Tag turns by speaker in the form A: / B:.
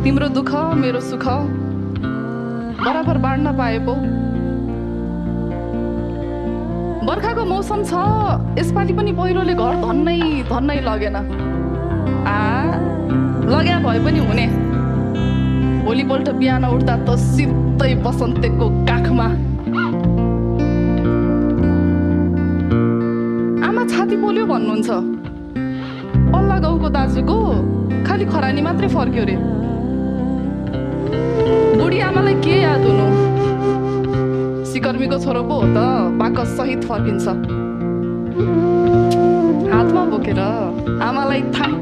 A: तिम्रो दुःख मेरो सुख बराबर बाँड्न पाए पो। बर्खाको मौसम छ, यसपालि पनि पहिरोले घर धन्नै लगेन। लग्या भए पनि हुने, भोलिपल्ट बिहान उठ्दा त सिधै बसन्तेको काखमा। आमा छाती पोल्यो भन्नुहुन्छ, पल्ला गाउँको दाजुको खालि खरानी मात्रै फर्क्यो रे। बुढी आमालाई के याद हुनु, सिकर्मीको छोरो पो हो त, बाकस सहित फर्किन्छ। हातमा बोकेर आमालाई थाङ्का